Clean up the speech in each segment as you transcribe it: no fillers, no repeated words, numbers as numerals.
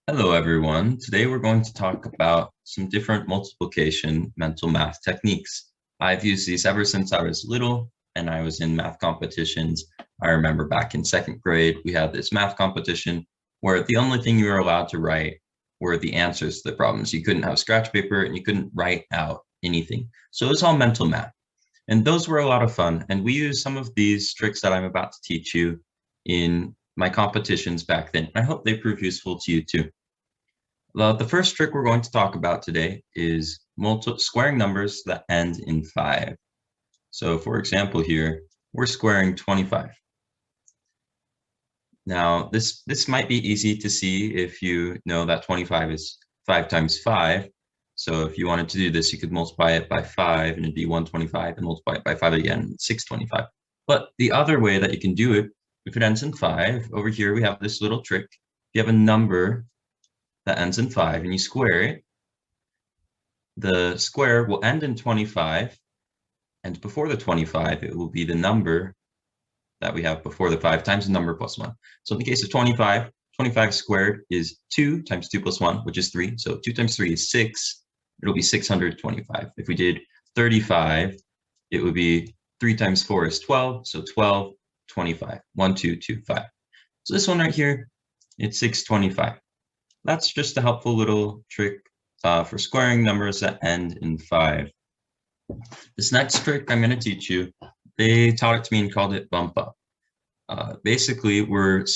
Hello, everyone. Today we're going to talk about some different multiplication mental math techniques. I've used these ever since I was little and I was in math competitions. I remember back in second grade, we had this math competition where the only thing you were allowed to write were the answers to the problems. You couldn't have scratch paper and you couldn't write out anything. So it's all mental math. And those were a lot of fun. And we used some of these tricks that I'm about to teach you in my competitions back then. I hope they prove useful to you too. The first trick we're going to talk about today is squaring numbers that end in 5. So for example here, we're squaring 25. Now this might be easy to see if you know that 25 is 5 times 5. So if you wanted to do this, you could multiply it by 5 and it'd be 125 and multiply it by 5 again, 625. But the other way that you can do it, if it ends in 5, over here we have this little trick. If you have a number that ends in 5 and you square it, the square will end in 25, and before the 25, it will be the number that we have before the 5 times the number plus 1. So in the case of 25, 25 squared is 2 times 2 plus 1, which is 3. So 2 times 3 is 6. It'll be 625. If we did 35, it would be 3 times 4 is 12. So 12, 25, 1, 2, 2, 5. So this one right here, it's 625. That's just a helpful little trick for squaring numbers that end in 5. This next trick I'm going to teach you, they taught it to me and called it bump up. Basically, we're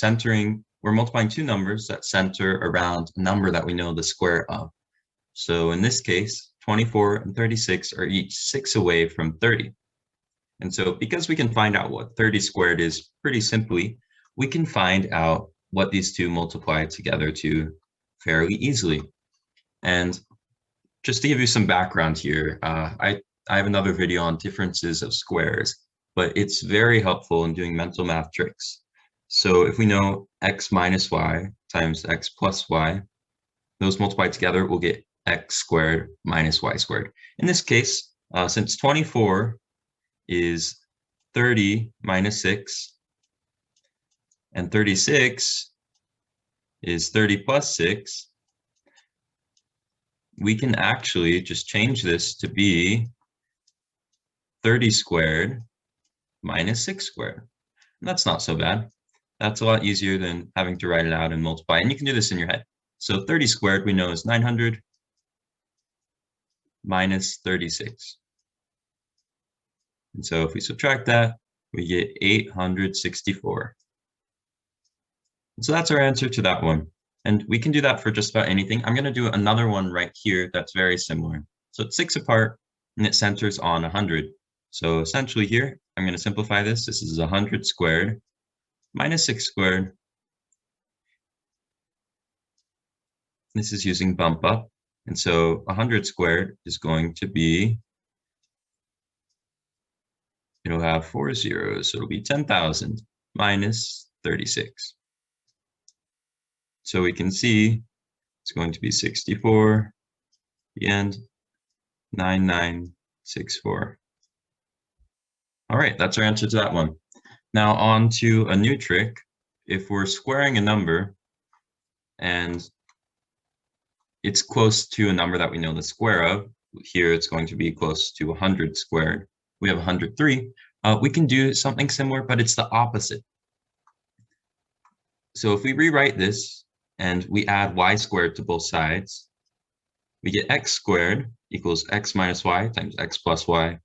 multiplying two numbers that center around a number that we know the square of. So in this case, 24 and 36 are each 6 away from 30. And so because we can find out what 30 squared is pretty simply, we can find out what these two multiply together to fairly easily. And just to give you some background here, I have another video on differences of squares, but it's very helpful in doing mental math tricks. So if we know x minus y times x plus y, those multiplied together will get x squared minus y squared. In this case, since 24 is 30 minus 6, and 36 is 30 plus 6, we can actually just change this to be 30 squared minus 6 squared. And that's not so bad. That's a lot easier than having to write it out and multiply. And you can do this in your head. So 30 squared we know is 900 minus 36. And so if we subtract that, we get 864. And so that's our answer to that one. And we can do that for just about anything. I'm going to do another one right here that's very similar. So it's 6 apart, and it centers on 100. So essentially here, I'm going to simplify this. This is 100 squared minus 6 squared. This is using bump up. And so 100 squared is going to be, it'll have 4 zeros. So it'll be 10,000 minus 36. So we can see it's going to be 64 and 9964. All right, that's our answer to that one. Now on to a new trick. If we're squaring a number and it's close to a number that we know the square of, here it's going to be close to 100 squared. We have 103. We can do something similar, but it's the opposite. So if we rewrite this and we add y squared to both sides, we get x squared equals x minus y times x plus y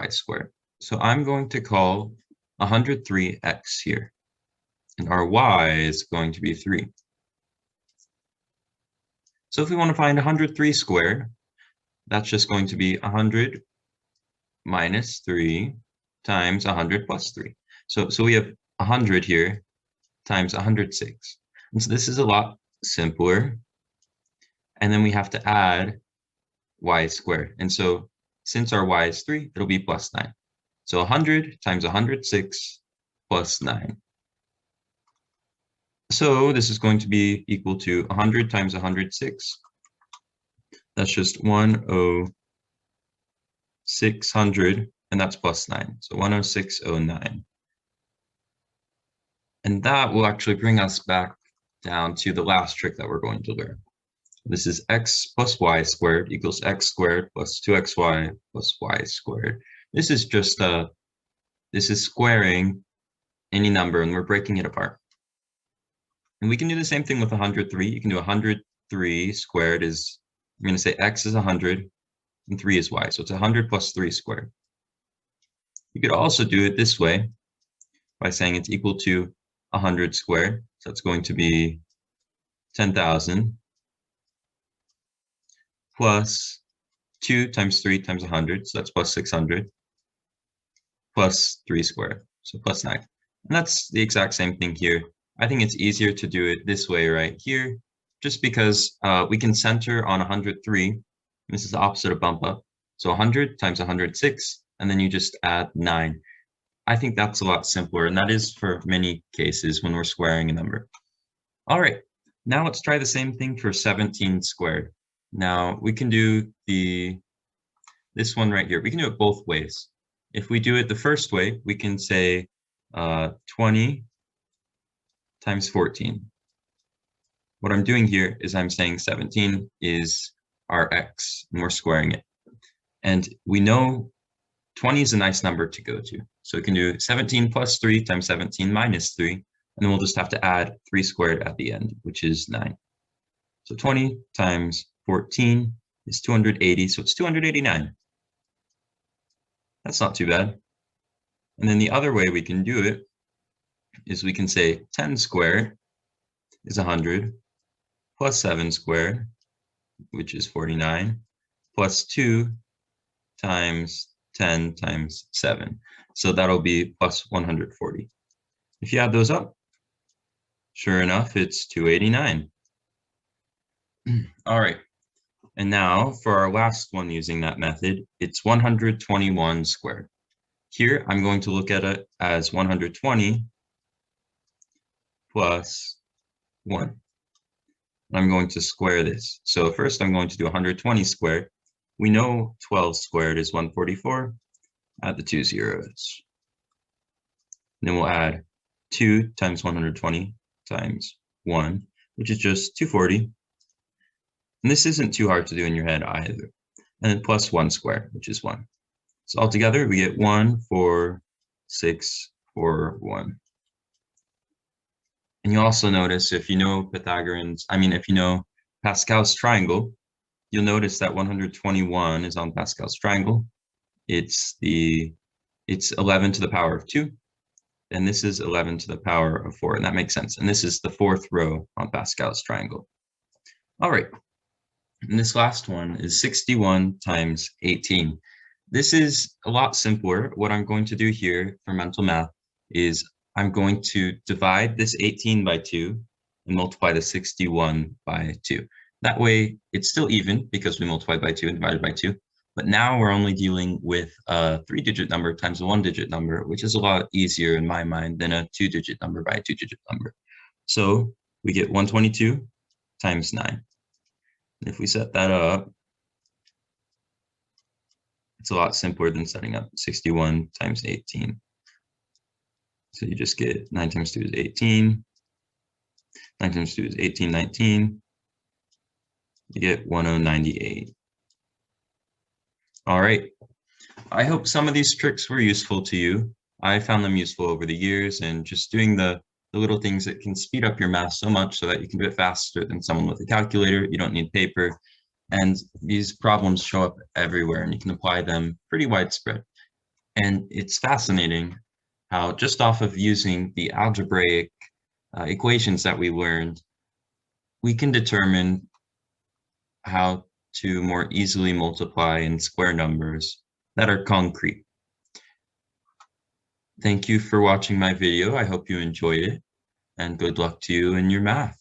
squared. So I'm going to call 103x here, and our y is going to be 3. So if we want to find 103 squared, that's just going to be 100 minus 3 times 100 plus 3. So we have 100 here times 106. And so this is a lot simpler. And then we have to add y squared. And so since our y is 3, it'll be plus 9. So 100 times 106 plus 9. So this is going to be equal to 100 times 106. That's just 10600, and that's plus 9. So 10609. And that will actually bring us back down to the last trick that we're going to learn. This is x plus y squared equals x squared plus 2xy plus y squared. This is just this is squaring any number, and we're breaking it apart. And we can do the same thing with 103. You can do 103 squared is, I'm going to say x is 100 and 3 is y. So it's 100 plus 3 squared. You could also do it this way by saying it's equal to 100 squared. So it's going to be 10,000 plus 2 times 3 times 100. So that's plus 600 plus 3 squared. So plus 9. And that's the exact same thing here. I think it's easier to do it this way right here, just because we can center on 103. This is the opposite of bump up. So 100 times 106, and then you just add 9. I think that's a lot simpler, and that is for many cases when we're squaring a number. All right, now let's try the same thing for 17 squared. Now we can do this one right here. We can do it both ways. If we do it the first way, we can say 20 times 14. What I'm doing here is I'm saying 17 is our x, and we're squaring it. And we know 20 is a nice number to go to. So we can do 17 plus 3 times 17 minus 3, and then we'll just have to add 3 squared at the end, which is 9. So 20 times 14 is 280, so it's 289. That's not too bad. And then the other way we can do it is we can say 10 squared is 100 plus 7 squared, which is 49, plus 2 times 10 times 7. So that'll be plus 140. If you add those up, sure enough, it's 289. All right. And now for our last one using that method, it's 121 squared. Here, I'm going to look at it as 120 plus 1. I'm going to square this. So first I'm going to do 120 squared. We know 12 squared is 144. Add the 2 zeros. And then we'll add 2 times 120 times 1, which is just 240. And this isn't too hard to do in your head either. And then plus 1 squared, which is 1. So altogether, we get 1, 4, 6, 4, 1. And you also notice if you know if you know Pascal's triangle, you'll notice that 121 is on Pascal's triangle. It's 11 to the power of 2, and this is 11 to the power of 4, and that makes sense. And this is the 4th row on Pascal's triangle. All right, and this last one is 61 times 18. This is a lot simpler. What I'm going to do here for mental math is I'm going to divide this 18 by 2 and multiply the 61 by 2. That way, it's still even because we multiplied by 2 and divided by 2. But now we're only dealing with a 3-digit number times a 1-digit number, which is a lot easier in my mind than a 2-digit number by a 2-digit number. So we get 122 times 9. And if we set that up, it's a lot simpler than setting up 61 times 18. So you just get 9 times 2 is 18. 9 times 2 is 18, 19. You get 1098. All right. I hope some of these tricks were useful to you. I found them useful over the years, and just doing the little things that can speed up your math so much so that you can do it faster than someone with a calculator. You don't need paper. And these problems show up everywhere, and you can apply them pretty widespread. And it's fascinating how just off of using the algebraic equations that we learned, we can determine how to more easily multiply and square numbers that are concrete. Thank you for watching my video. I hope you enjoyed it, and good luck to you in your math.